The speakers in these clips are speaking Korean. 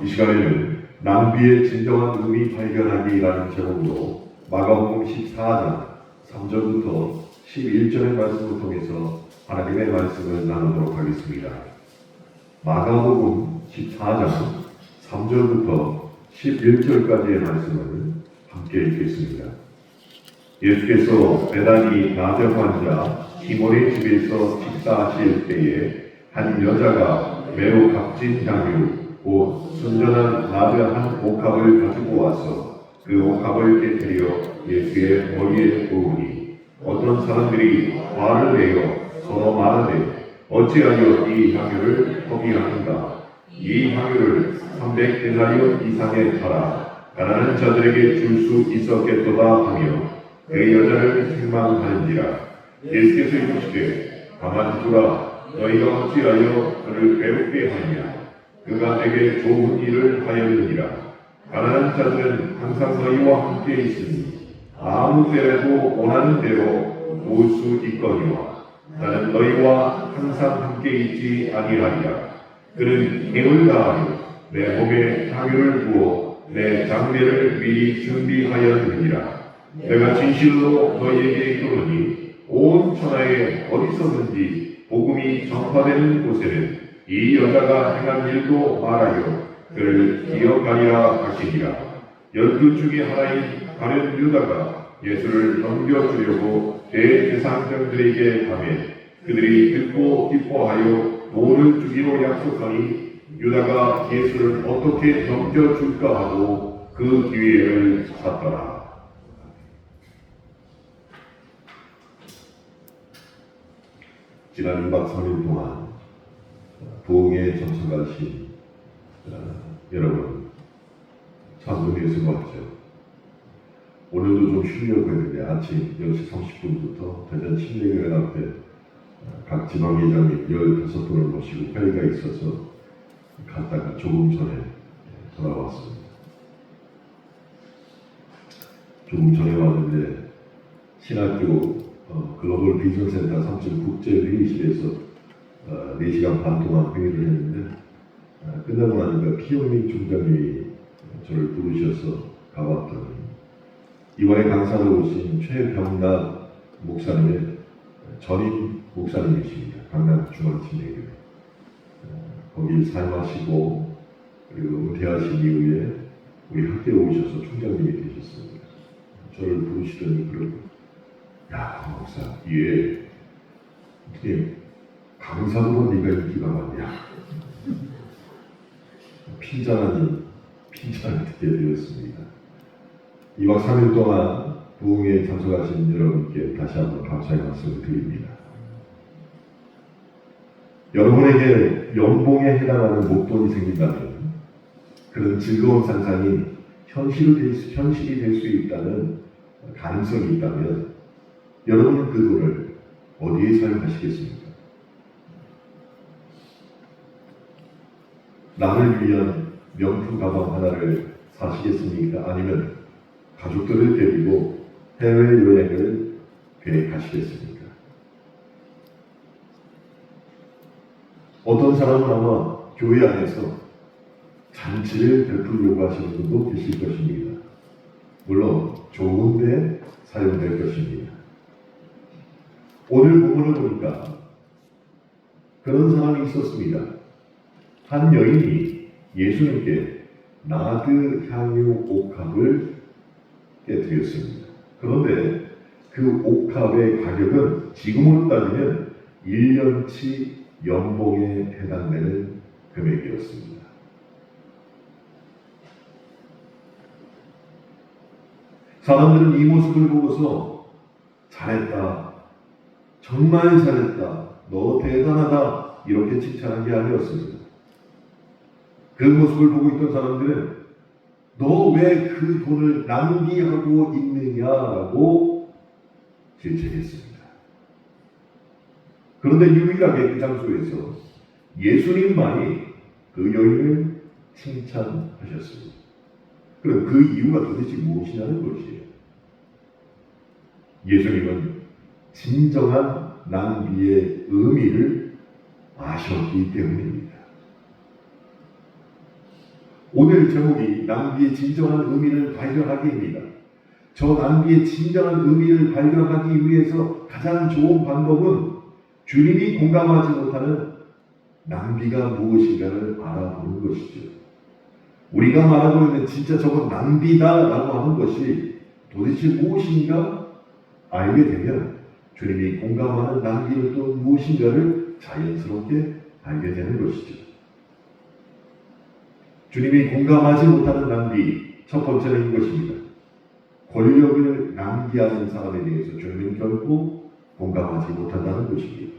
이 시간에는 낭비의 진정한 의미 발견하기라는 제목으로 마가복음 14장 3절부터 11절의 말씀을 통해서 하나님의 말씀을 나누도록 하겠습니다. 마가복음 14장 3절부터 11절까지의 말씀을 함께 읽겠습니다. 예수께서 베다니 나병 환자 시몬의 집에서 식사하실 때에 한 여자가 매우 값진 향유 곧 순전한 나드 한 옥합을 가지고 와서 그 옥합을 깨뜨려 예수의 머리에 부으니 어떤 사람들이 화를 내어 서로 말하되 어찌하여 이 향유를 허비하는가? 이 향유를 300데나리온 이상에 팔아 가난한 자들에게 줄 수 있었겠도다 하며 그 여자를 책망하는지라. 예수께서 이르시되 가만두라. 너희가 어찌하여 그를 괴롭게 하느냐? 그가 내게 좋은 일을 하였느니라. 가난한 자들은 항상 너희와 함께 있으니 아무 때라도 원하는 대로 모을 수 있거니와 나는 너희와 항상 함께 있지 아니하리라. 그는 힘을 다하여 내 몸에 향유를 부어 내 장례를 미리 준비하였느니라. 내가 진실로 너희에게 이르노니 온 천하에 어디서든지 복음이 전파되는 곳에는 이 여자가 행한 일도 말하여 그를 기억하리라 하시니라. 12 중에 하나인 가룟 유다가 예수를 넘겨주려고 대제사장들에게 가매 그들이 듣고 기뻐하여 돈을 주기로 약속하니 유다가 예수를 어떻게 넘겨줄까 하고 그 기회를 찾더라. 지난 2박 3일 동안 부흥에 전청하신 여러분 참 은혜에 수고하셨죠. 오늘도 좀 쉬려고 했는데 아침 10시 30분부터 대전 침례교회 앞에 각 지방회장님 15분을 모시고 회의가 있어서 갔다가 조금 전에 돌아왔습니다. 조금 전에 왔는데 신학교 글로벌 비전센터 3층 국제회의실에서 4시간 반 동안 회의를 했는데 끝나고 나니까 피영민 총장님이 저를 부르셔서 가봤더니 이번에 강사로 오신 최병남 목사님의 전임 목사님이십니다. 강남중앙침례교회. 거기 사임하시고 그리고 은퇴하신 이후에 우리 학교에 오셔서 총장님이 되셨습니다. 저를 부르시더니 그러고 야 목사 예 어떻게 강사로만 네가 인기가 많냐? 핀잔 듣게 되었습니다. 2박 3일 동안 부흥에 참석하신 여러분께 다시 한번 감사의 말씀을 드립니다. 여러분에게 연봉에 해당하는 목돈이 생긴다면 그런 즐거운 상상이 현실이 될 수 있다는 가능성이 있다면 여러분은 그 돈을 어디에 사용하시겠습니까? 나를 위한 명품 가방 하나를 사시겠습니까? 아니면 가족들을 데리고 해외여행을 계획하시겠습니까? 어떤 사람은 아마 교회 안에서 잔치를 베풀려고 하시는 분도 계실 것입니다. 물론 좋은데 사용될 것입니다. 오늘 본문을 보니까 그런 사람이 있었습니다. 한 여인이 예수님께 나드 향유 옥합을 깨뜨렸습니다. 그런데 그 옥합의 가격은 지금으로 따지면 1년치 연봉에 해당되는 금액이었습니다. 사람들은 이 모습을 보고서 잘했다, 정말 잘했다, 너 대단하다 이렇게 칭찬한 게 아니었습니다. 그 모습을 보고 있던 사람들은 너 왜 그 돈을 낭비하고 있느냐라고 질책했습니다. 그런데 유일하게 그 장소에서 예수님만이 그 여인을 칭찬하셨습니다. 그럼 그 이유가 도대체 무엇이냐는 것이에요. 예수님은 진정한 낭비의 의미를 아셨기 때문입니다. 오늘 제목이 낭비의 진정한 의미를 발견하기입니다. 저 낭비의 진정한 의미를 발견하기 위해서 가장 좋은 방법은 주님이 공감하지 못하는 낭비가 무엇인가를 알아보는 것이죠. 우리가 말하고 있는 진짜 저건 낭비다라고 하는 것이 도대체 무엇인가 알게 되면 주님이 공감하는 낭비는 또 무엇인가를 자연스럽게 알게 되는 것이죠. 주님이 공감하지 못하는 낭비, 첫 번째는 이것입니다. 권력을 낭비하는 사람에 대해서 주님은 결코 공감하지 못한다는 것입니다.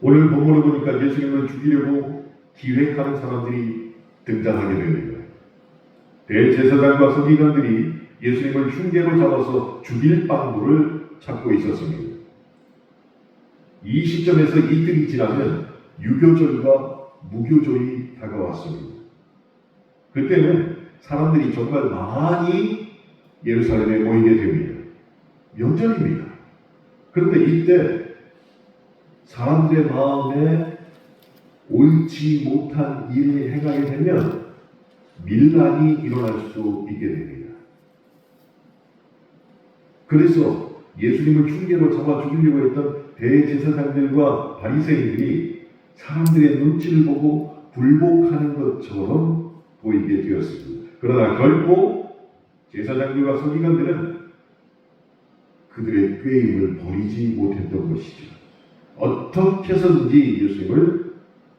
오늘 본문을 보니까 예수님을 죽이려고 기획하는 사람들이 등장하게 됩니다. 대제사장과 서기관들이 예수님을 흉계로 잡아서 죽일 방법을 찾고 있었습니다. 이 시점에서 이틀이 지나면 유교절과 무교절이 다가왔습니다. 그때는 사람들이 정말 많이 예루살렘에 모이게 됩니다. 명절입니다. 그런데 이때 사람들의 마음에 옳지 못한 일을 행하게 되면 밀란이 일어날 수 있게 됩니다. 그래서 예수님을 흉계로 잡아 죽이려고 했던 대제사장들과 바리새인들이 사람들의 눈치를 보고 굴복하는 것처럼 보이게 되었습니다. 그러나 결코 제사장들과 서기관들은 그들의 꾀임을 버리지 못했던 것이죠. 어떻게 해서든지 예수님을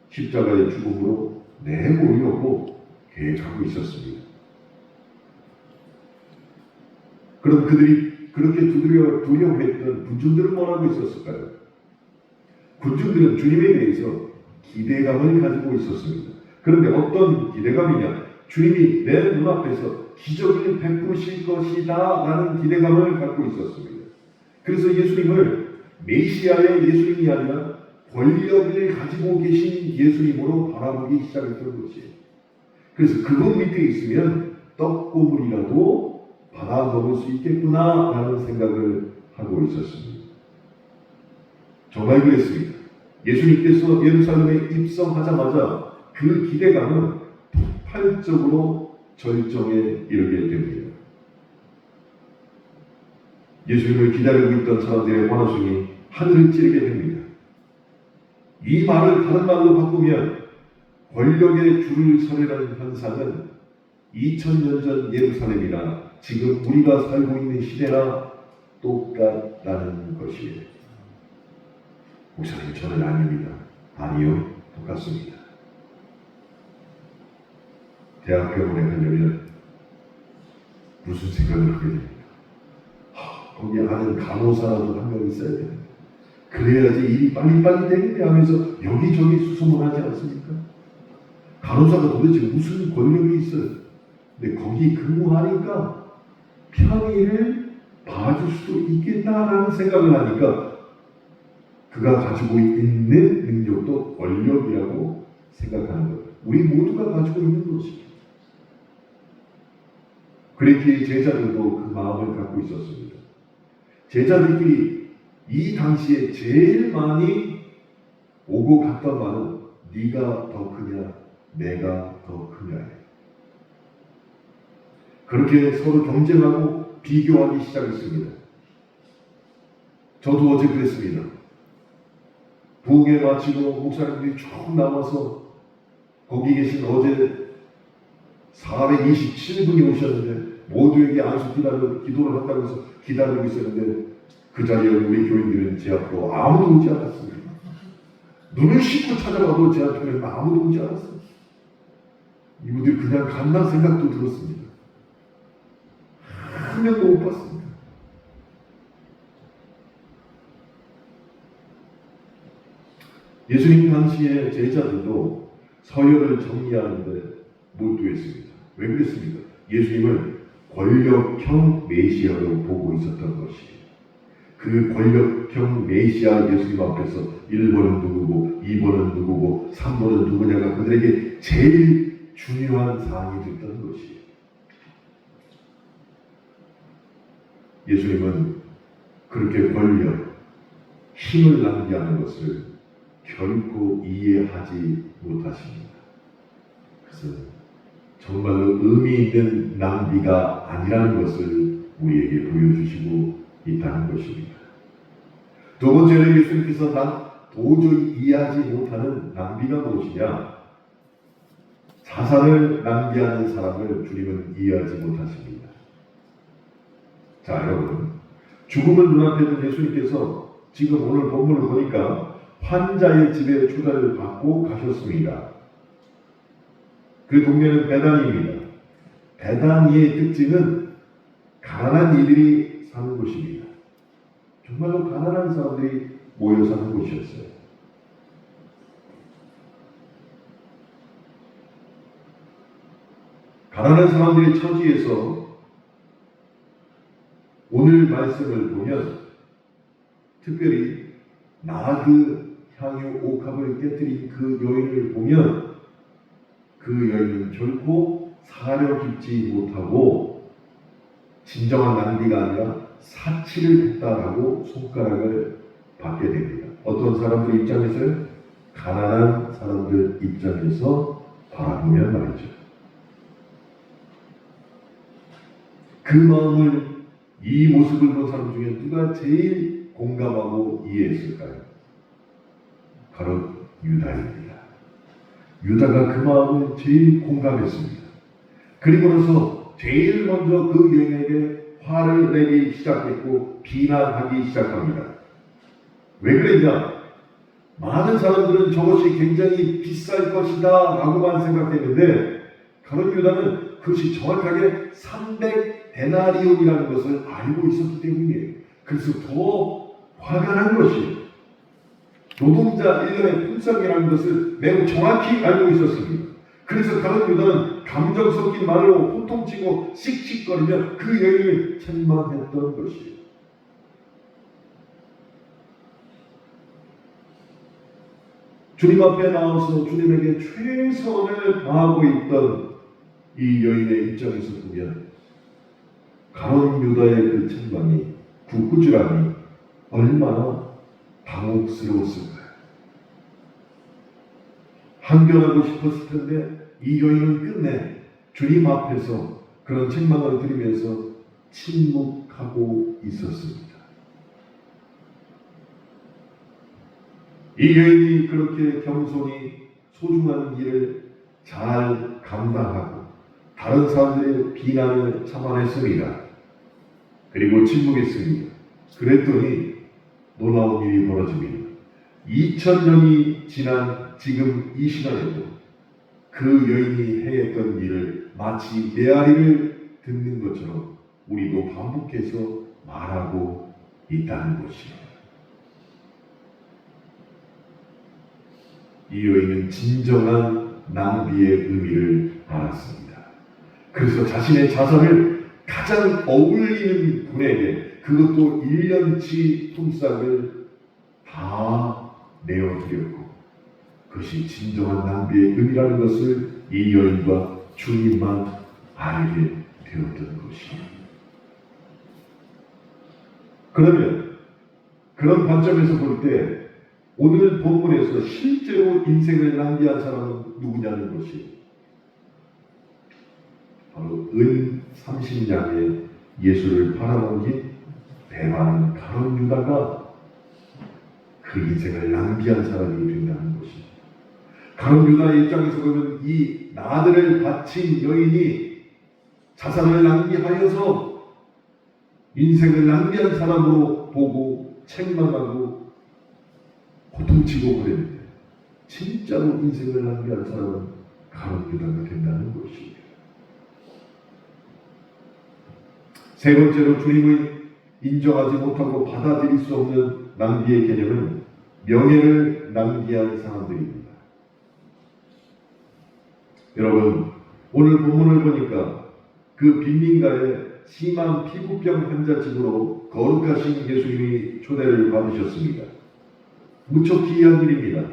십자가의 죽음으로 내모으려고 계획하고 있었습니다. 그럼 그들이 그렇게 두려워했던 군중들은 뭐라고 있었을까요? 군중들은 주님에 대해서 기대감을 가지고 있었습니다. 그런데 어떤 기대감이냐? 주님이 내 눈앞에서 기적을 베푸실 것이다 라는 기대감을 갖고 있었습니다. 그래서 예수님을 메시아의 예수님이 아니라 권력을 가지고 계신 예수님으로 바라보기 시작했던 것이에요. 그래서 그분 밑에 있으면 떡고물이라도 받아 먹을 수 있겠구나 라는 생각을 하고 있었습니다. 정말 그랬습니다. 예수님께서 예루살렘에 입성하자마자 그 기대감은 폭발적으로 절정에 이르게 됩니다. 예수님을 기다리고 있던 사람들의 환호성이 하늘을 찌르게 됩니다. 이 말을 다른 말로 바꾸면 권력의 줄을 서려는 현상은 2000년 전 예루살렘이나 지금 우리가 살고 있는 시대나 똑같다는 것이에요. 목사님, 저는 아닙니다. 아니요, 똑같습니다. 대학병원에 가려면 무슨 생각을 하게 됩니까? 거기 아는 간호사라도 한 명 있어야 됩니다. 그래야지 일이 빨리빨리 되는데 하면서 여기저기 수소문하지 않습니까? 간호사가 도대체 무슨 권력이 있어요? 근데 거기 근무하니까 편의를 봐줄 수 있겠다라는 생각을 하니까 그가 가지고 있는 능력도 권력이라고 생각하는 것. 우리 모두가 가지고 있는 것이죠. 그랬기에 제자들도 그 마음을 갖고 있었습니다. 제자들끼리 이 당시에 제일 많이 오고 갔던 말은 네가 더 크냐 내가 더 크냐. 그렇게 서로 경쟁하고 비교하기 시작했습니다. 저도 어제 그랬습니다. 부흥회 마치고 목사님들이 쭉 나와서 거기 계신 어제 427분이 오셨는데 모두에게 안수 기도를 한다고 해서 기다리고 있었는데 그 자리에 우리 교인들은 제 앞으로 아무도 오지 않았습니다. 눈을 씻고 찾아봐도 제 앞에는 아무도 오지 않았어요. 이분들이 그냥 간다는 생각도 들었습니다. 한 명도 못 봤습니다. 예수님 당시의 제자들도 서열을 정리하는데 몰두했습니다. 왜 그랬습니까? 예수님을 권력형 메시아로 보고 있었던 것이에요. 그 권력형 메시아 예수님 앞에서 1번은 누구고 2번은 누구고 3번은 누구냐가 그들에게 제일 중요한 사항이 됐던 것이에요. 예수님은 그렇게 권력, 힘을 낭비하는 것을 결코 이해하지 못하십니다. 그래서 정말로 의미 있는 낭비가 아니라는 것을 우리에게 보여주시고 있다는 것입니다. 두 번째로 예수님께서 난 도저히 이해하지 못하는 낭비가 무엇이냐? 자산을 낭비하는 사람을 주님은 이해하지 못하십니다. 자, 여러분, 죽음을 눈앞에 둔 예수님께서 지금 오늘 본문을 보니까 환자의 집에 초대를 받고 가셨습니다. 그 동네는 베다니입니다. 베다니의 특징은 가난한 이들이 사는 곳입니다. 정말로 가난한 사람들이 모여 사는 곳이었어요. 가난한 사람들의 처지에서 오늘 말씀을 보면 특별히 나드 향유 옥합을 깨뜨린 그 여인을 보면 그 여인은 결코 사려 깊지 못하고 진정한 낭비가 아니라 사치를 했다라고 손가락을 받게 됩니다. 어떤 사람들 입장에서요? 가난한 사람들 입장에서 바라보면 말이죠. 그 마음을 이 모습을 본 사람 중에 누가 제일 공감하고 이해했을까요? 바로 유다입니다. 유다가 그 마음을 제일 공감했습니다. 그리고 나서 제일 먼저 그 여인에게 화를 내기 시작했고 비난하기 시작합니다. 왜 그랬냐? 많은 사람들은 저것이 굉장히 비쌀 것이다 라고만 생각했는데 가룟 유다는 그것이 정확하게 300데나리온이라는 것을 알고 있었기 때문이에요. 그래서 더 화가 난 것이에요. 노동자 1년의 품삯이라는 것을 매우 정확히 알고 있었습니다. 그래서 가룟 유다는 감정 섞인 말로 호통치고 씩씩거리며 그 여인을 책망했던 것이에요. 주님 앞에 나와서 주님에게 최선을 다하고 있던 이 여인의 입장에서 보면 가룟 유다의 그 책망이, 그 꾸지람이 얼마나 당혹스러웠을까요? 항변하고 싶었을 텐데 이 여인은 끝내 주님 앞에서 그런 책망을 드리면서 침묵하고 있었습니다. 이 여인이 그렇게 겸손히 소중한 일을 잘 감당하고 다른 사람들의 비난을 참아냈습니다. 그리고 침묵했습니다. 그랬더니 놀라운 일이 벌어집니다. 2000년이 지난 지금 이 시간에도 그 여인이 행했던 일을 마치 메아리를 듣는 것처럼 우리도 반복해서 말하고 있다는 것입니다. 이 여인은 진정한 낭비의 의미를 알았습니다. 그래서 자신의 자산을 가장 어울리는 분에게 그것도 1년치 품삯을 다 내어드렸고 그것이 진정한 낭비의 의미라는 것을 이 여인과 주님만 알게 되었던 것입니다. 그러면 그런 관점에서 볼 때 오늘 본문에서 실제로 인생을 낭비한 사람은 누구냐는 것이 바로 은 30냥에 예수를 팔아넘긴 대만 가룟 유다가 그 인생을 낭비한 사람이 된다는 것입니다. 가룟 유다의 입장에서 보면 이 나들을 바친 여인이 자산을 낭비하여서 인생을 낭비한 사람으로 보고 책망하고 고통치고 그랬는데 진짜로 인생을 낭비한 사람은 가룟 유다가 된다는 것입니다. 세 번째로 주님을 인정하지 못하고 받아들일 수 없는 낭비의 개념은 명예를 낭비한 사람들입니다. 여러분, 오늘 본문을 보니까 그 빈민가에 심한 피부병 환자 집으로 거룩하신 예수님이 초대를 받으셨습니다. 무척 기이한 일입니다.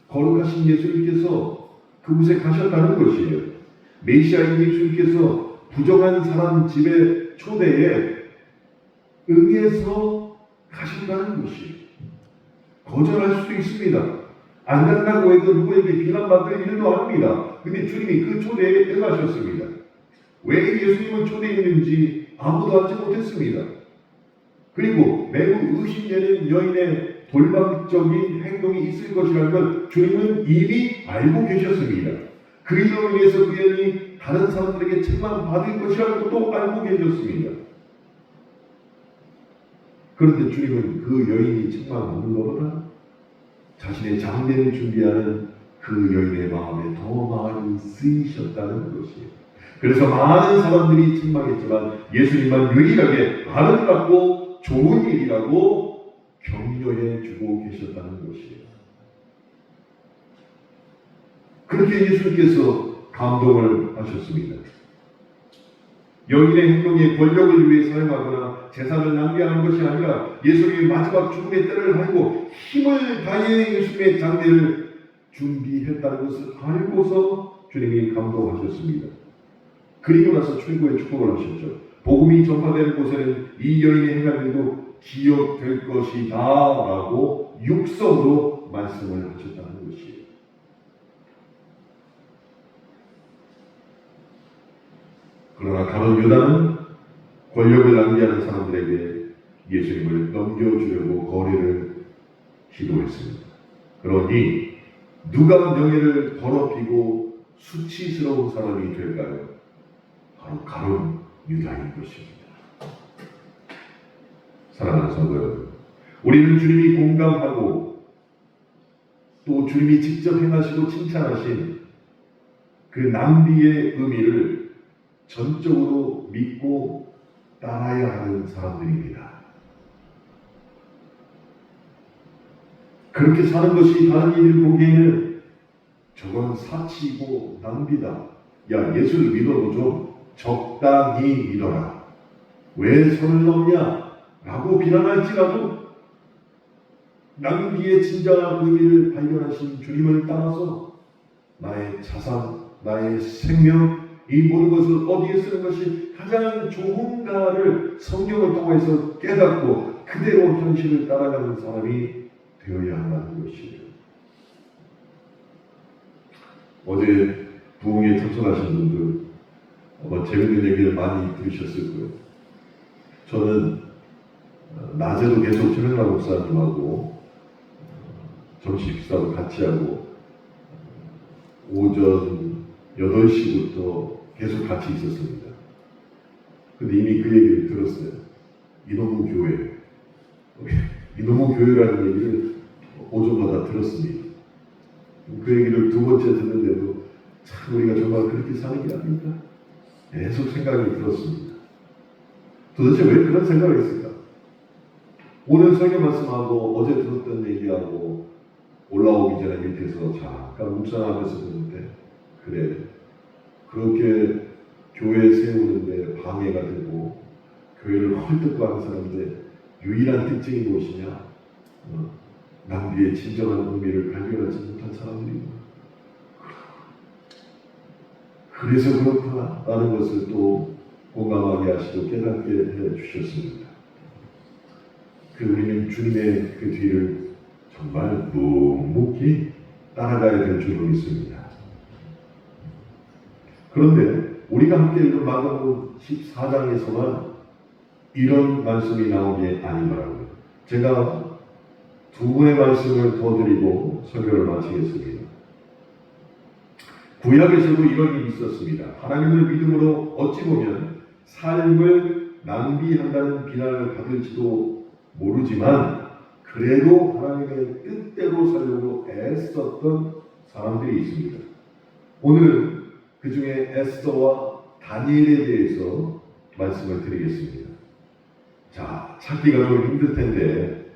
거룩하신 예수님께서 그곳에 가셨다는 것이에요. 메시아인 예수님께서 부정한 사람 집에 초대에 응해서 가신다는 것이 거절할 수도 있습니다. 안 간다고 해도 누구에게 비난받을 일도 아닙니다. 근데 주님이 그 초대에 응하셨습니다. 왜 예수님을 초대했는지 아무도 알지 못했습니다. 그리고 매우 의심되는 여인의 돌발적인 행동이 있을 것이라는 걸 주님은 이미 알고 계셨습니다. 그리로 인해서 그 여인이 다른 사람들에게 책망받을 것이라는 것도 알고 계셨습니다. 그런데 주님은 그 여인이 책망받는 것보다 자신의 장례를 준비하는 그 여인의 마음에 더 많이 쓰이셨다는 것이에요. 그래서 많은 사람들이 책망했지만 예수님만 유일하게 아름답고 좋은 일이라고 격려해 주고 계셨다는 것이에요. 그렇게 예수님께서 감동을 하셨습니다. 여인의 행동에 권력을 위해 사용하거나 재산을 낭비하는 것이 아니라 예수님의 마지막 죽음의 때를 알고 힘을 다해 예수님의 장례를 준비했다는 것을 알고서 주님이 감동하셨습니다. 그리고 나서 최고의 축복을 하셨죠. 복음이 전파되는 곳에는 이 여인의 행한 일도 기억될 것이다 라고 육성으로 말씀을 하셨다는 것이에요. 그러나 가룟 유다는 권력을 낭비하는 사람들에게 예수님을 넘겨주려고 거래를 시도했습니다. 그러니 누가 명예를 더럽히고 수치스러운 사람이 될까요? 바로 가룟 유다인 것입니다. 사랑하는 성도 여러분, 우리는 주님이 공감하고 또 주님이 직접 행하시고 칭찬하신 그 낭비의 의미를 전적으로 믿고 따라야 하는 사람들입니다. 그렇게 사는 것이 다른 이들 보기에는 저건 사치고 낭비다. 야, 예수를 믿어도 좀 적당히 믿어라. 왜 선을 넘냐? 라고 비난할지라도 낭비의 진정한 의미를 발견하신 주님을 따라서 나의 자산, 나의 생명, 이 모든 것을 어디에 쓰는 것이 가장 좋은가를 성경을 통해서 깨닫고 그대로 현실을 따라가는 사람이 되어야 한다는 것이에요. 어제 부흥에 참석하신 분들 아마 재밌는 얘기를 많이 들으셨을 거예요. 저는 낮에도 계속 최명락 목사님하고 점심 식사도 같이 하고 오전 8시부터 계속 같이 있었습니다. 근데 이미 그 얘기를 들었어요. 이놈의 교회. 이놈의 교회라는 얘기를 오전마다 들었습니다. 그 얘기를 두 번째 듣는데도 참 우리가 정말 그렇게 사는 게 아닌가? 계속 생각이 들었습니다. 도대체 왜 그런 생각을 했을까? 오늘 성경 말씀하고 어제 들었던 얘기하고 올라오기 전에 밑에서 잠깐 묵상하면서 듣는데 그래, 그렇게 교회 세우는데 방해가 되고 교회를 헐뜯고 하는 사람들의 유일한 특징이 무엇이냐? 낭비의 진정한 의미를 발견하지 못한 사람들입니다. 그래서 그렇구나 라는 것을 또 공감하게 하시고 깨닫게 해주셨습니다. 우리는 주님의 그 뒤를 정말 묵묵히 따라가야 될 줄로 믿습니다. 그런데 우리가 함께 읽은 마가복음 14장에서만 이런 말씀이 나온 게 아니더라고요. 제가 두 분의 말씀을 더 드리고 설교를 마치겠습니다. 구약에서도 이런 일이 있었습니다. 하나님을 믿음으로 어찌 보면 삶을 낭비한다는 비난을 받을지도 모르지만 그래도 하나님의 뜻대로 살려고 애썼던 사람들이 있습니다. 오늘은 그 중에 에스더와 다니엘에 대해서 말씀을 드리겠습니다. 자, 찾기가 좀 힘들 텐데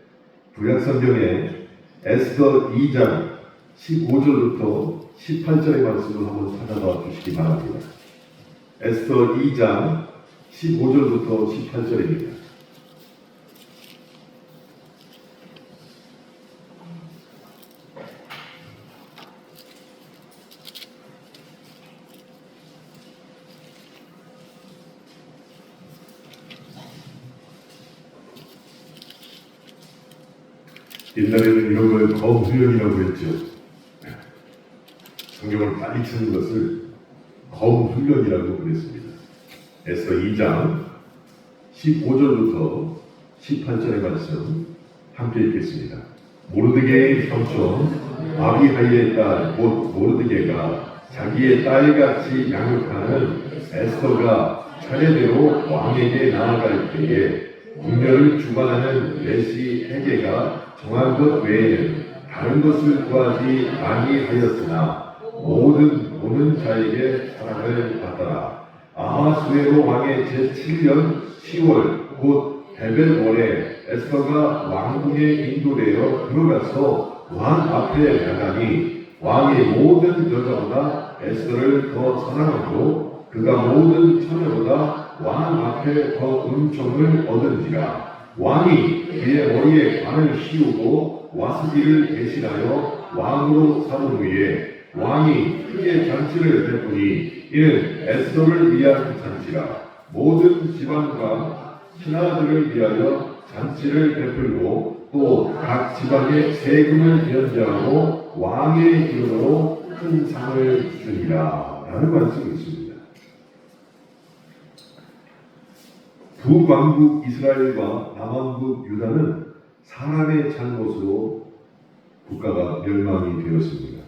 구약 성경에 에스더 2장 15절부터 18절의 말씀을 한번 찾아봐 주시기 바랍니다. 에스더 2장 15절부터 18절입니다. 옛날에는 이런 걸 거부령이라고 했죠. 성경을 빨리 치는 것을 검 훈련이라고 그랬습니다. 에스더 2장 15절부터 18절의 말씀 함께 읽겠습니다. 모르드게의 삼촌 아비하일의 딸 곧 모르드게가 자기의 딸같이 양육하는 에스더가 차례대로 왕에게 나아갈 때에 궁녀를 주관하는 레시 헤게가 정한 것 외에는 다른 것을 구하지 아니하였으나 모든 보는 자에게 사랑을 받더라. 아하수에로 왕의 제7년 10월 곧 베벨월에 에스더가 왕궁에 인도되어 들어가서 왕 앞에 나가니 왕의 모든 여자보다 에스더를 더 사랑하고 그가 모든 처녀보다 왕 앞에 더 은총을 얻은지라. 왕이 그의 머리에 관을 씌우고 와스비를 대신하여 왕으로 삼은 후에 왕이 크게 잔치를 베푸니 이는 에스더를 위한 잔치라. 모든 지방과 신하들을 위하여 잔치를 베풀고 또 각 지방의 세금을 면제하고 왕의 이름으로 큰 상을 주니라. 라는 말씀이 있습니다. 북왕국 이스라엘과 남왕국 유다는 사람의 잘못으로 국가가 멸망이 되었습니다.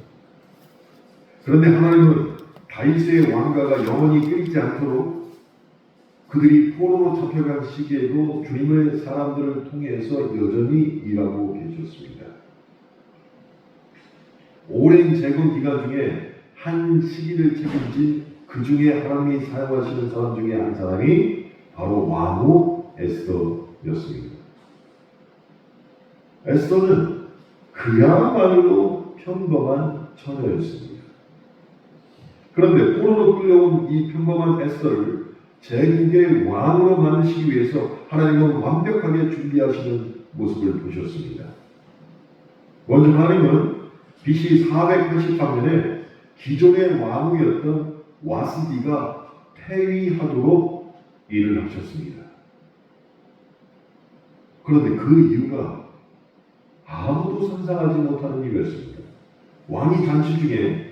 그런데 하나님은 다윗의 왕가가 영원히 끊이지 않도록 그들이 포로로 잡혀간 시기에도 주님의 사람들을 통해서 여전히 일하고 계셨습니다. 오랜 재건 기간 중에 한 시기를 책임진 그 중에 하나님이 사용하시는 사람 중에 한 사람이 바로 왕후 에스더였습니다. 에스더는 그야말로 평범한 처녀였습니다. 그런데 포로로 끌려온 이 평범한 에스더를 제국의 왕으로 만드시기 위해서 하나님은 완벽하게 준비하시는 모습을 보셨습니다. 먼저 하나님은 BC 483년에 기존의 왕후였던 와스디가 퇴위하도록 일을 하셨습니다. 그런데 그 이유가 아무도 상상하지 못하는 이유였습니다. 왕위 잔치 중에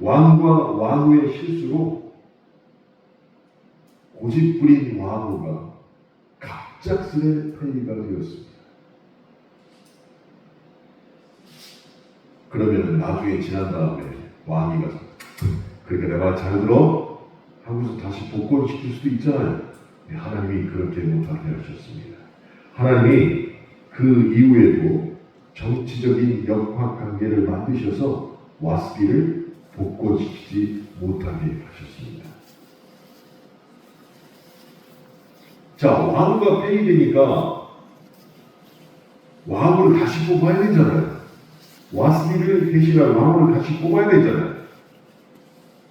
왕과 왕후의 실수로 고집부린 왕후가 갑작스레 퇴위가 되었습니다. 그러면 나중에 지난 다음에 왕이 가서 그러니까 내가 잘 들어 하고서 다시 복권시킬 수도 있잖아요. 하나님이 그렇게 못하게 하셨습니다. 하나님이 그 이후에도 정치적인 역학관계를 만드셔서 와스비를 복권시키지 못하게 하셨습니다. 자, 왕후가 폐위되니까 왕후를 다시 뽑아야 되잖아요. 와스비를 대신할 왕후를 다시 뽑아야 되잖아요.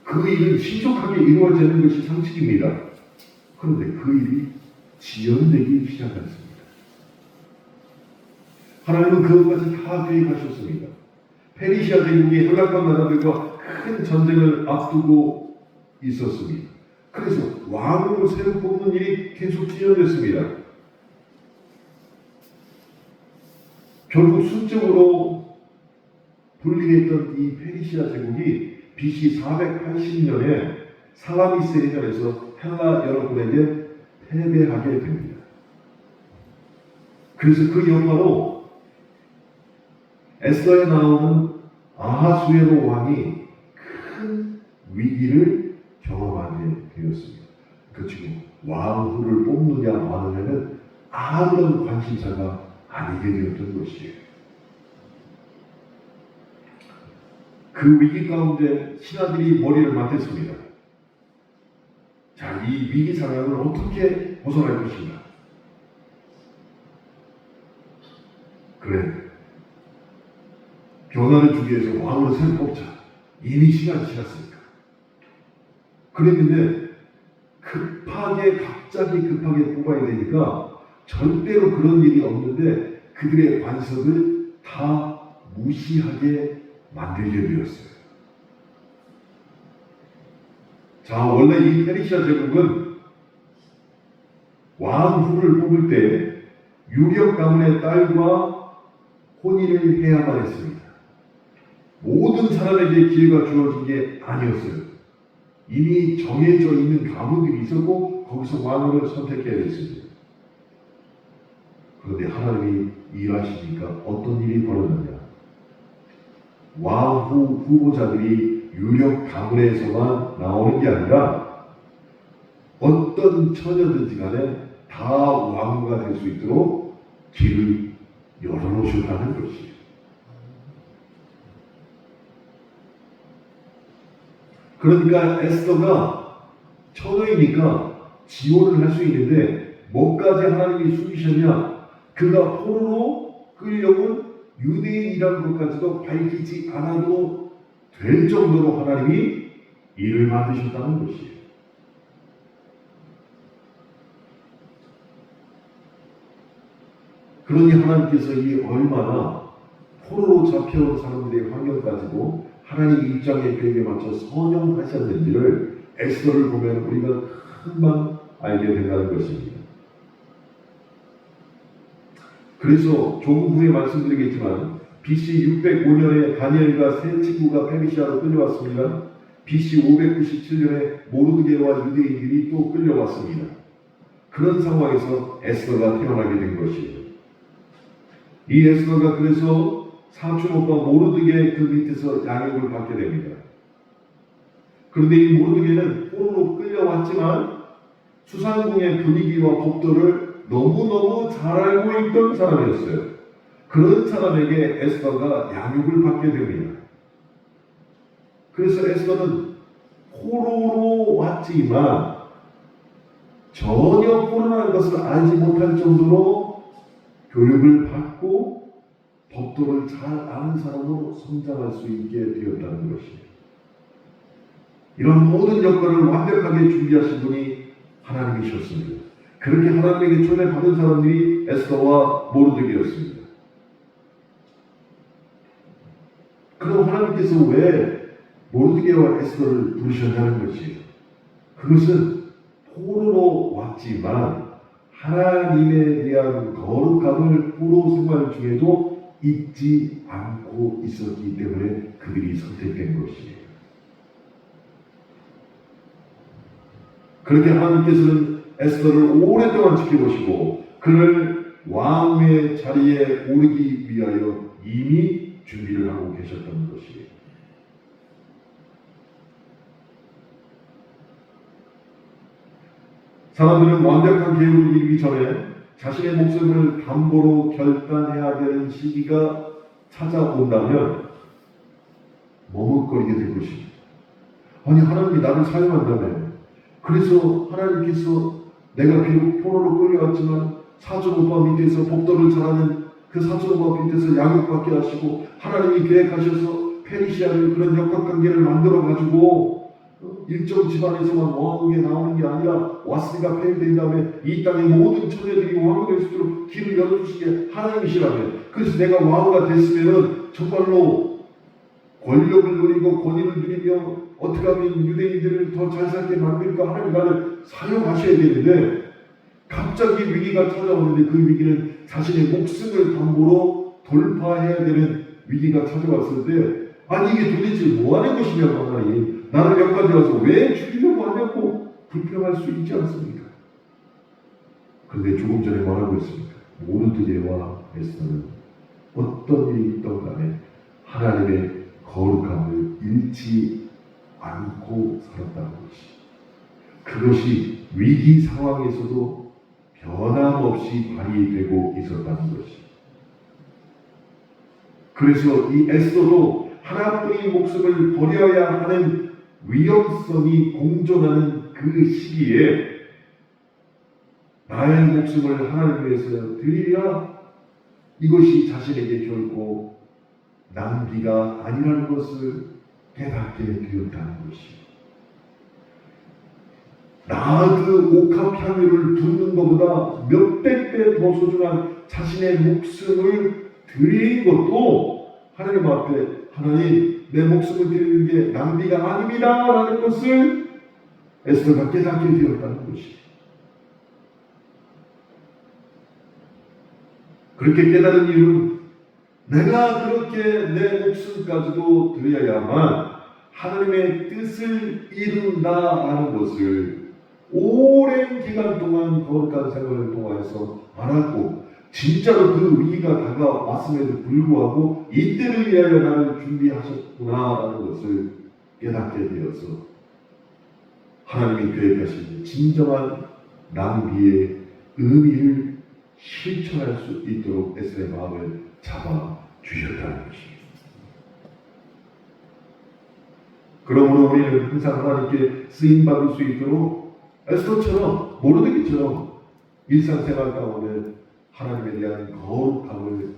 그 일은 신속하게 이루어지는 것이 상식입니다. 그런데 그 일이 지연되기 시작했습니다. 하나님은 그것까지 다 계획하셨습니다. 페르시아 제국이 헬라권 나라들과 큰 전쟁을 앞두고 있었습니다. 그래서 왕으로 새로 뽑는 일이 계속 지연됐습니다. 결국 순적으로 분리했던 이 페르시아 제국이 BC 480년에 살라미스 해전에서 헬라 여러분에게 패배하게 됩니다. 그래서 그 여파로 에스더에 나오는 아하수에로 왕이 큰 위기를 경험하게 되었습니다. 그 지금 왕후를 뽑느냐 마느냐는 아무런 관심사가 아니게 되었던 것이에요. 그 위기 가운데 신하들이 머리를 맞댔습니다. 자, 이 위기 상황을 어떻게 벗어날 것인가? 그래, 변화를 주기 위해서 왕으로 새로 뽑자. 이미 시간이 지났으니까. 그랬는데 갑자기 급하게 뽑아야 되니까 절대로 그런 일이 없는데 그들의 관습을 다 무시하게 만들게 되었어요. 자, 원래 이 페르시아 제국은 왕후를 뽑을 때 유력 가문의 딸과 혼인을 해야만 했습니다. 모든 사람에게 기회가 주어진 게 아니었어요. 이미 정해져 있는 가문들이 있었고 거기서 왕을 선택해야 됐습니다. 그런데 하나님이 일하시니까 어떤 일이 벌어졌냐? 왕후 후보자들이 유력 가문에서만 나오는 게 아니라 어떤 처녀든지 간에 다 왕후가 될 수 있도록 길을 열어놓으셨다는 것이에요. 그러니까 에스더가 처녀이니까 지원을 할 수 있는데 뭐까지 하나님이 숨기셨냐? 그가 포로로 끌려온 유대인이라는 것까지도 밝히지 않아도 될 정도로 하나님이 일을 만드셨다는 것이에요. 그러니 하나님께서 이 얼마나 포로로 잡혀온 사람들의 환경까지도 하나님 입장의 계획에 맞춰 선용하셨는지를 에스더를 보면 우리가 금방 알게 된다는 것입니다. 그래서 조금 후에 말씀드리겠지만 BC 605년에 다니엘과 세 친구가 페르시아로 끌려왔습니다. BC 597년에 모르드게와 유대인들이 또 끌려왔습니다. 그런 상황에서 에스더가 태어나게 된 것이에요. 이 에스더가 그래서 사촌 오빠 모르드게 그 밑에서 양육을 받게 됩니다. 그런데 이 모르드게는 포로로 끌려왔지만 수상궁의 분위기와 법도를 너무너무 잘 알고 있던 사람이었어요. 그런 사람에게 에스더가 양육을 받게 됩니다. 그래서 에스더는 포로로 왔지만 전혀 포로라는 것을 알지 못할 정도로 교육을 받고 법도를 잘 아는 사람으로 성장할 수 있게 되었다는 것이에요. 이런 모든 여건을 완벽하게 준비하신 분이 하나님이셨습니다. 그렇게 하나님에게 초대받은 사람들이 에스더와 모르드게였습니다. 그럼 하나님께서 왜 모르드게와 에스더를 부르셨냐는 것이에요. 그것은 포로로 왔지만 하나님에 대한 거룩함을 포로 생활 중에도 잊지 않고 있었기 때문에 그들이 선택된 것이에요. 그렇게 하나님께서는 에스더를 오랫동안 지켜보시고 그를 왕의 자리에 오르기 위하여 이미 준비를 하고 계셨던 것이에요. 사람들은 완벽한 계획을 이루기 전에 자신의 목숨을 담보로 결단해야 되는 시기가 찾아온다면 머뭇거리게 될 것입니다. 아니 하나님이 나를 사용한다며 그래서 하나님께서 내가 비록 포로로 끌려왔지만 사촌 오빠 밑에서 법도를 잘하는 그 사촌 오빠 밑에서 양육받게 하시고 하나님이 계획하셔서 페르시아를 그런 역학관계를 만들어가지고 일정 집안에서만 왕후에 나오는 게 아니라 왔으니까 폐위된 다음에 이 땅의 모든 처녀들이 왕후가 될 수 있도록 길을 열어주시게 하나님이시라면 그래서 내가 왕후가 됐으면 정말로 권력을 누리고 권위를 누리며 어떻게 하면 유대인들을 더 잘 살게 만들까 하나님 나를 사용하셔야 되는데 갑자기 위기가 찾아오는데 그 위기는 자신의 목숨을 담보로 돌파해야 되는 위기가 찾아왔을 때 아니 이게 도대체 뭐 하는 것이냐고 하나님 나를 여기까지 와서 왜 죽이려고 하냐고 불평할 수 있지 않습니까? 그런데 조금 전에 말하고 있습니다. 모르드게와 에스더는 어떤 일이 있던 간에 하나님의 거룩함을 잃지 않고 살았다는 것이 그것이 위기 상황에서도 변함없이 발휘되고 있었다는 것이 그래서 이 에스더도 하나뿐인 목숨을 버려야 하는 위험성이 공존하는 그 시기에 나의 목숨을 하나님 위해서 드리랴 이것이 자신에게 결코 낭비가 아니라는 것을 깨닫게 되었다는 것이 나 그 옥합향유를 붓는 것보다 몇백 배 더 소중한 자신의 목숨을 드리는 것도 하나님 앞에 하나님 내 목숨을 드리는 게 낭비가 아닙니다 라는 것을 에스더가 깨닫게 되었다는 것이 그렇게 깨달은 이유는 내가 그렇게 내 목숨까지도 드려야만 하나님의 뜻을 이룬다라는 것을 오랜 기간 동안 거룩한 생활을 통해서 알았고, 진짜로 그 위기가 다가왔음에도 불구하고 이때를 위하여 나를 준비하셨구나라는 것을 깨닫게 되어서 하나님이 계획하신 진정한 낭비의 의미를 실천할 수 있도록 에스더의 마음을 잡아 주셨다는 것입니다. 그러므로 우리는 항상 하나님께 쓰임받을 수 있도록 에스더처럼, 모르드게처럼 일상생활 가운데 하나님에 대한 거룩함을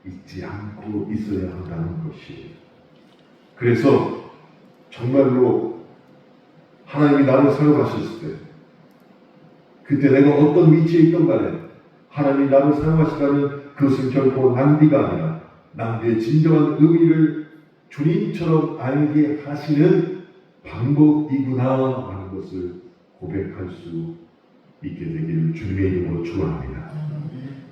잊지 않고 있어야 한다는 것이에요. 그래서 정말로 하나님이 나를 사용하셨을 때, 그때 내가 어떤 위치에 있던 간에 하나님이 나를 사용하시다는 그것은 결코 낭비가 아니라 낭비의 진정한 의미를 주님처럼 알게 하시는 방법이구나 하는 것을 고백할 수 있게 되기를 주님의 이름으로 축원합니다.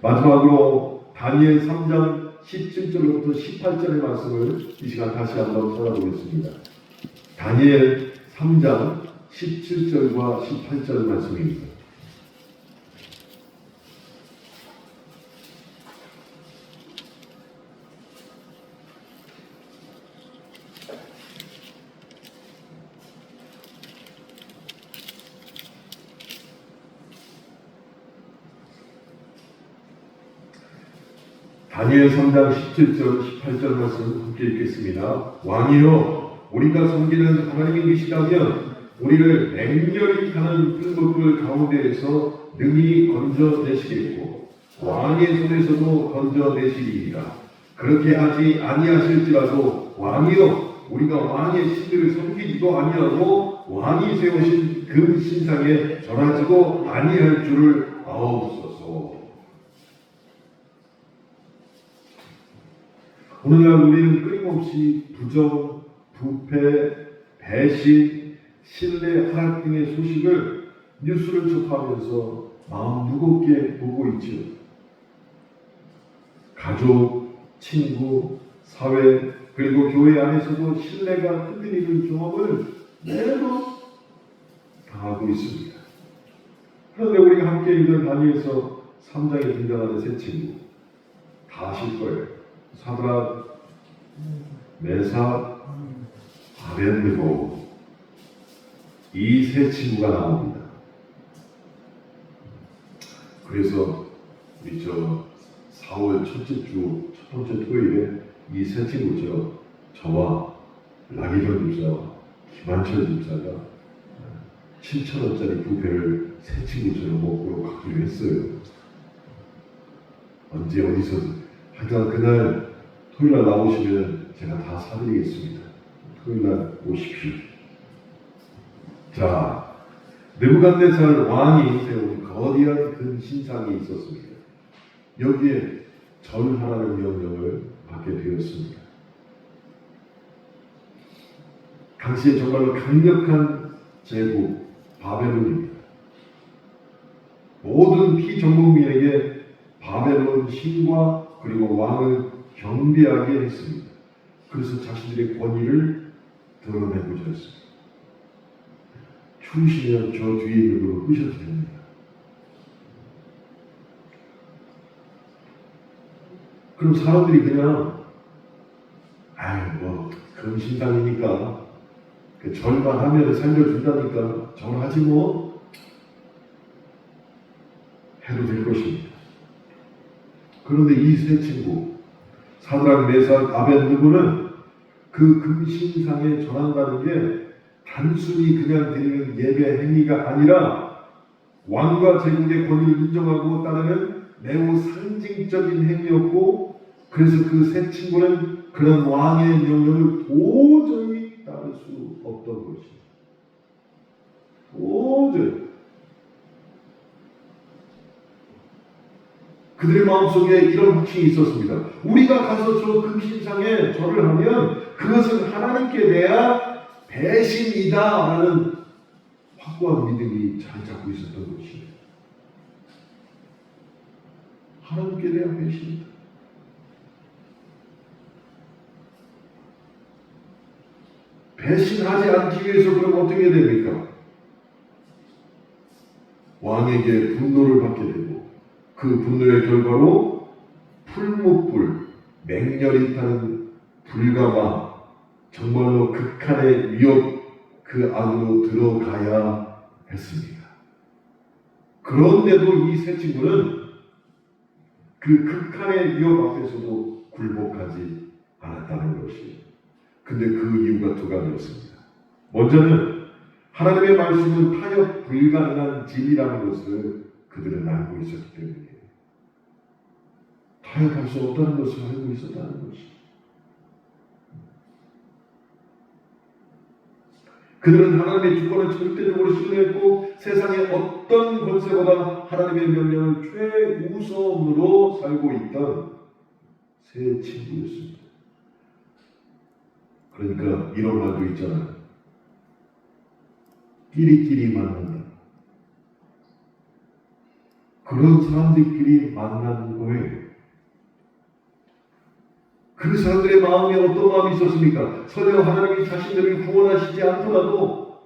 마지막으로 다니엘 3장 17절부터 18절의 말씀을 이 시간 다시 한번 찾아보겠습니다. 다니엘 3장 17절과 18절 말씀입니다. 다니엘 3장 17절 18절 말씀 함께 읽겠습니다. 왕이여, 우리가 섬기는 하나님이 계시다면 우리를 맹렬히 타는 풀무불 가운데에서 능히 건져내시겠고 왕의 손에서도 건져내시리이다. 그렇게 하지 아니하실지라도 왕이여, 우리가 왕의 신들을 섬기지도 아니하고 왕이 세우신 그 신상에 절하지도 아니할 줄을 아옵소서. 오늘날 우리는 끊임없이 부정, 부패, 배신, 신뢰 하락 등의 소식을 뉴스를 접하면서 마음 무겁게 보고 있지요. 가족, 친구, 사회, 그리고 교회 안에서도 신뢰가 흔들리는 경험을 매번 당하고 있습니다. 그런데 우리가 함께 읽은 다니엘서 3장에 등장하는 세 친구 다 아실 거예요. 사드락, 메삭, 아벤느고, 이 세 친구가 나옵니다. 그래서 우리 4월 첫째 주 첫 번째 토요일에 이 세 친구 저와 락이정 집사와 김한철 집사가 7,000원짜리 부페를 세 친구처럼 먹고 가기로 했어요. 언제 어디서 하여간 그날 토요일날 나오시면 제가 다 사드리겠습니다. 토요일날 오십시오. 자, 느부갓네살 왕이 세운 거대한 큰 신상이 있었습니다. 여기에 절하라는 명령을 받게 되었습니다. 당시에 정말로 강력한 제국 바벨론입니다. 모든 피정복민에게 바벨론 신과 그리고 왕을 경배하게 했습니다. 그래서 자신들의 권위를 드러내고자 했습니다. 추우시면 저 뒤에 있는 걸로 끄셔도 됩니다. 그럼 사람들이 그냥 금신당이니까 절만 하면 살려준다니까 절하지 뭐 해도 될 것입니다. 그런데 이 세 친구 사드락, 메삭, 아벤느고는 그 금신상에 절한다는 게 단순히 그냥 드리는 예배 행위가 아니라 왕과 제국의 권위를 인정하고 따르는 매우 상징적인 행위였고, 그래서 그 세 친구는 그런 왕의 명령을 도저히 따를 수 없던 것입니다. 도저히. 그들의 마음속에 이런 확신이 있었습니다. 우리가 가서 저 금신상에 절을 하면 그것은 하나님께 대한 배신이다 라는 확고한 믿음이 자리 잡고 있었던 것입니다. 하나님께 대한 배신이다. 배신하지 않기 위해서 그럼 어떻게 됩니까? 왕에게 분노를 받게 되고 그 분노의 결과로 풀무불, 맹렬히 타는 불가마, 정말로 극한의 위협 그 안으로 들어가야 했습니다. 그런데도 이 세 친구는 그 극한의 위협 앞에서도 굴복하지 않았다는 것이에요. 근데 그 이유가 두 가지였습니다. 먼저는 하나님의 말씀은 타협 불가능한 진리라는 것을 그들은 알고 있었기 때문이에요. 타협할 수 없다는 것을 알고 있었다는 것이에요. 그들은 하나님의 주권을 절대적으로 신뢰했고 세상의 어떤 권세보다 하나님의 명령을 최우선으로 살고 있던 세 친구였습니다. 그러니까 이런 말도 있잖아요. 끼리끼리 만난다. 그런 사람들끼리 만난 거예요. 그 사람들의 마음에 어떤 마음이 있었습니까? 설령 하나님이 자신들을 구원하시지 않더라도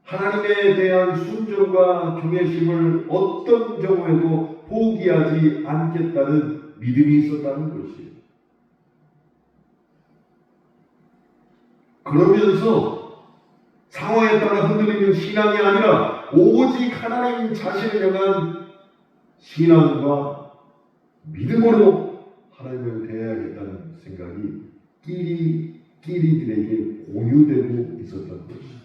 하나님에 대한 순종과 경외심을 어떤 경우에도 포기하지 않겠다는 믿음이 있었다는 것이에요. 그러면서 상황에 따라 흔들리는 신앙이 아니라 오직 하나님 자신을 향한 신앙과 믿음으로 하나님을 대해야겠다는 생각이 끼리들에게 공유되고 있었던 것입니다.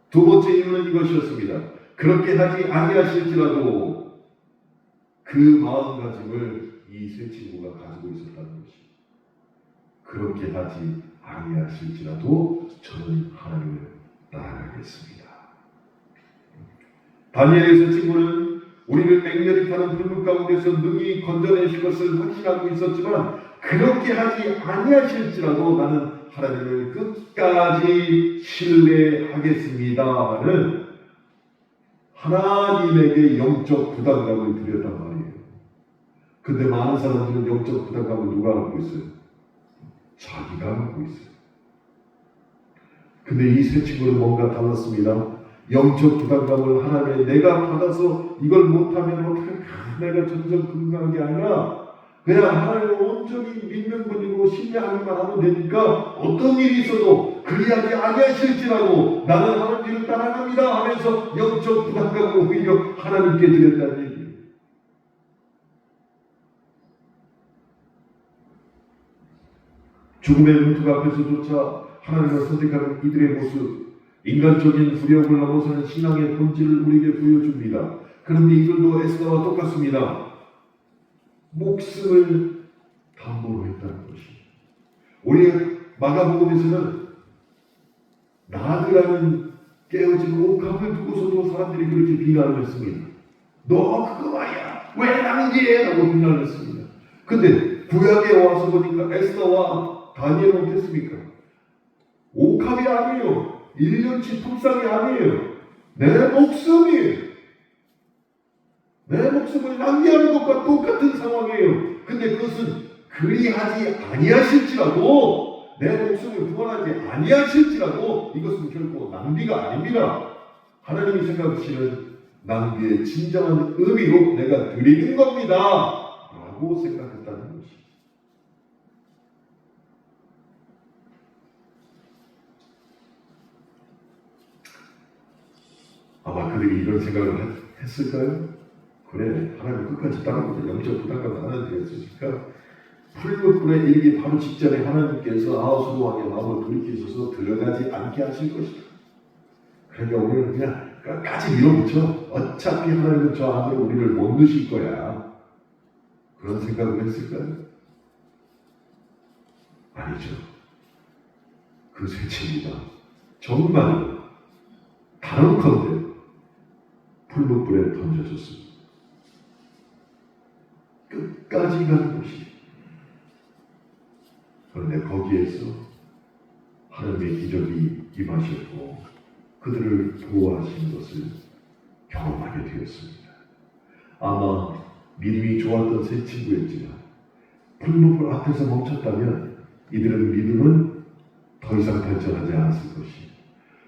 두 번째 이유는 이것이었습니다. 그렇게 하지 아니하실지라도 그 마음가짐을 이 세 친구가 가지고 있었다는 것입니다. 그렇게 하지 아니하실지라도 저는 하나님을 따라가겠습니다. 다니엘의 세 친구는 우리를 맹렬히 타는 불문 가운데서 능히 건져내실 것을 확신하고 있었지만 그렇게 하지 아니하실지라도 나는 하나님을 끝까지 신뢰하겠습니다 하는 하나님에게 영적 부담감을 드렸단 말이에요. 근데 많은 사람들은 영적 부담감을 누가 갖고 있어요? 자기가 갖고 있어요. 근데 이 세 친구는 뭔가 달랐습니다. 영적 부담감을 하나님의 내가 받아서 이걸 못하면 어떡할까? 내가 점점 건강한 게 아니라 그냥 하나님을 온전히 믿는 분이고 신뢰하기만 하면 되니까 어떤 일이 있어도 그리하지 아니하실지라도 나는 하나님을 따라갑니다 하면서 영적 부담감을 오히려 하나님께 드렸다는 얘기예요. 죽음의 문턱 앞에서조차 하나님을 선택하는 이들의 모습, 인간적인 두려움을 넘어서는 신앙의 본질을 우리에게 보여줍니다. 그런데 이들도 에스더와 똑같습니다. 목숨을 담보로 했다는 것입니다. 우리 마가복음에서는 나그라는 깨어진 옥합을 두고서도 사람들이 그렇게 비난을 했습니다. 너 그거 말이야. 왜 낭비해? 라고 비난을 했습니다. 근데 구약에 와서 보니까 에스더와 다니엘은 어땠습니까? 옥합이 아니에요. 1년치 품삯이 아니에요. 내 목숨이에요. 내 목숨을 낭비하는 것과 똑같은 상황이에요. 근데 그것은 그리하지 아니하실지라도 내 목숨을 구원하지 아니하실지라도 이것은 결코 낭비가 아닙니다. 하나님이 생각하시는 낭비의 진정한 의미로 내가 드리는 겁니다 라고 생각했다는 것입니다. 아마 그들이 이런 생각을 했을까요? 그래, 하나님 끝까지 따라보자. 영적 부담감 하나님 되었으니까 풀무불에 이르기 바로 직전에 하나님께서 아하스 왕의 마음을 돌이키셔서 들어가지 않게 하실 것이다. 그러니까 우리는 그냥 끝까지 밀어붙여. 어차피 하나님은 저 안으로 우리를 못 넣으실 거야. 그런 생각을 했을까요? 아니죠. 그 세 친구가 정말 단언컨대 풀무불에 던져졌습니다. 끝까지 가는 것이. 그런데 거기에서 하나님의 기적이 임하셨고 그들을 보호하신 것을 경험하게 되었습니다. 아마 믿음이 좋았던 세 친구였지만 풀무불 앞에서 멈췄다면 이들은 믿음은 더 이상 발전하지 않았을 것이.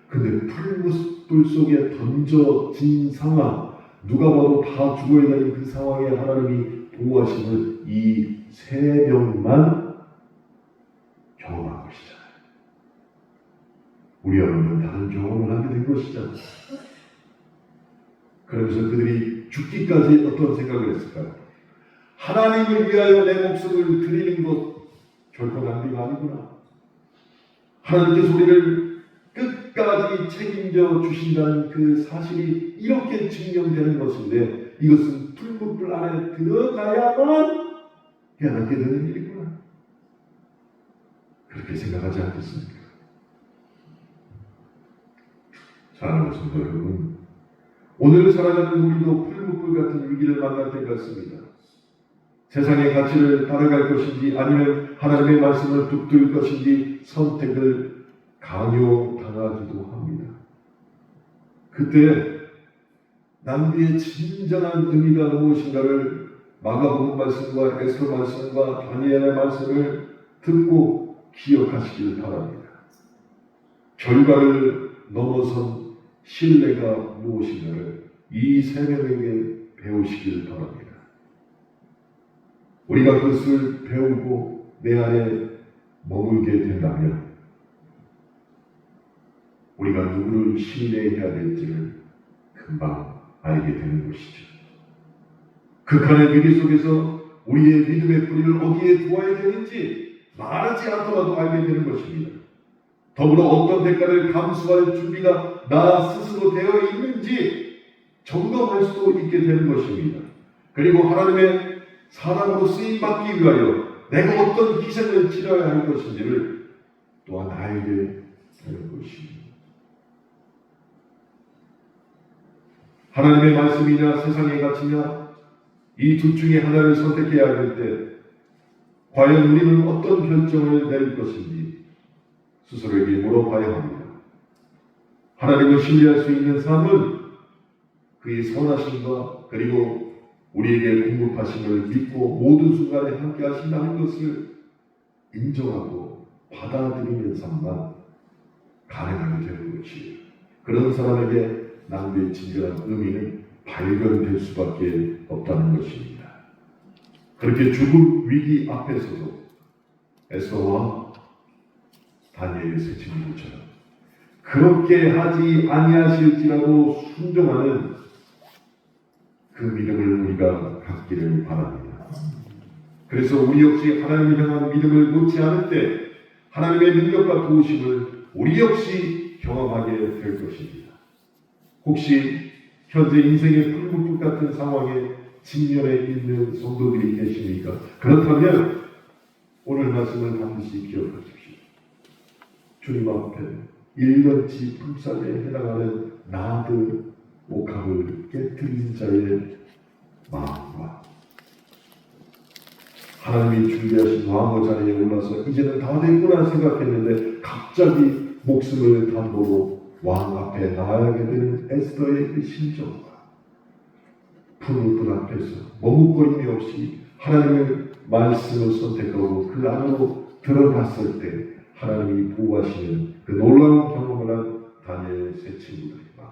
근데 풀무불 속에 던져진 상황, 누가 봐도 다 죽어야 되는 그 상황에 하나님이 보호하시는 이 세 명만 경험한 것이잖아요. 우리 여러분은 다른 경험을 하게 된 것이잖아요. 그러면서 그들이 죽기까지 어떤 생각을 했을까요? 하나님을 위하여 내 목숨을 드리는 것 결코 낭비가 아니구나. 하나님께서 우리를 끝까지 책임져 주신다는 그 사실이 이렇게 증명되는 것인데, 이것은 풀무불 안에 들어가야만 깨닫게 되는 일이구나. 그렇게 생각하지 않겠습니까? 사랑하는 성도 여러분, 오늘 살아가는 우리도 풀무불 같은 위기를 만날 때가 있습니다. 세상의 가치를 따라갈 것인지 아니면 하나님의 말씀을 붙들 것인지 선택을 강요당하기도 합니다. 그때 낭비의 진정한 의미가 무엇인가를 마가복음 말씀과 에스더 말씀과 다니엘의 말씀을 듣고 기억하시길 바랍니다. 결과를 넘어선 신뢰가 무엇인가를 이 세 명에게 배우시길 바랍니다. 우리가 그것을 배우고 내 안에 머물게 된다면 우리가 누구를 신뢰해야 될지를 금방 알게 되는 것이죠. 극한의 위기 속에서 우리의 믿음의 뿌리를 어디에 두어야 되는지 말하지 않더라도 알게 되는 것입니다. 더불어 어떤 대가를 감수할 준비가 나 스스로 되어 있는지 점검할 수도 있게 되는 것입니다. 그리고 하나님의 사람으로 쓰임받기 위하여 내가 어떤 희생을 치러야 할 것인지를 또한 알게 되는 것입니다. 하나님의 말씀이냐 세상의 가치냐, 이 둘 중에 하나를 선택해야 할 때 과연 우리는 어떤 결정을 내릴 것인지 스스로에게 물어봐야 합니다. 하나님을 신뢰할 수 있는 삶은 그의 선하심과 그리고 우리에게 공급하심을 믿고 모든 순간에 함께 하신다는 것을 인정하고 받아들이는 삶만 가능하게 되는 것이에요. 그런 사람에게 낭비의 진정한 의미는 발견될 수밖에 없다는 것입니다. 그렇게 죽음 위기 앞에서도 에스더와 다니엘의 세 친구처럼 그렇게 하지 아니하실지라도 순종하는 그 믿음을 우리가 갖기를 바랍니다. 그래서 우리 역시 하나님을 향한 믿음을 놓지 않을 때 하나님의 능력과 도우심을 우리 역시 경험하게 될 것입니다. 혹시 현재 인생의 풀무불 같은 상황에 직면해 있는 성도들이 계십니까? 그렇다면 오늘 말씀을 반드시 기억하십시오. 주님 앞에 일년치 품삯에 해당하는 나드 옥합을 깨뜨린 자의 마음과 하나님이 준비하신 왕의 자리에 올라서 이제는 다 됐구나 생각했는데 갑자기 목숨을 담보로 왕 앞에 나아가게 되는 에스더의 그 심정과 풀무불 앞에서 머뭇거림이 없이 하나님의 말씀을 선택하고 그 안으로 들어갔을 때 하나님이 보호하시는 그 놀라운 경험을 한 다니엘의 세 친구들의 마음,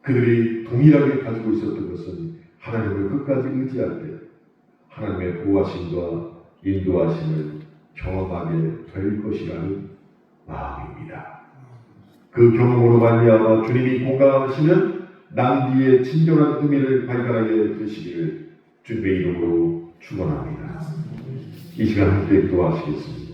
그들이 동일하게 가지고 있었던 것은 하나님을 끝까지 의지할 때 하나님의 보호하심과 인도하심을 경험하게 될 것이라는 마음입니다. 그 경험으로 말미암아 주님이 공감하시는 낭비의 진정한 의미를 발견하게 되시기를 주님의 이름으로 축원합니다. 이 시간 함께 기도하시겠습니다.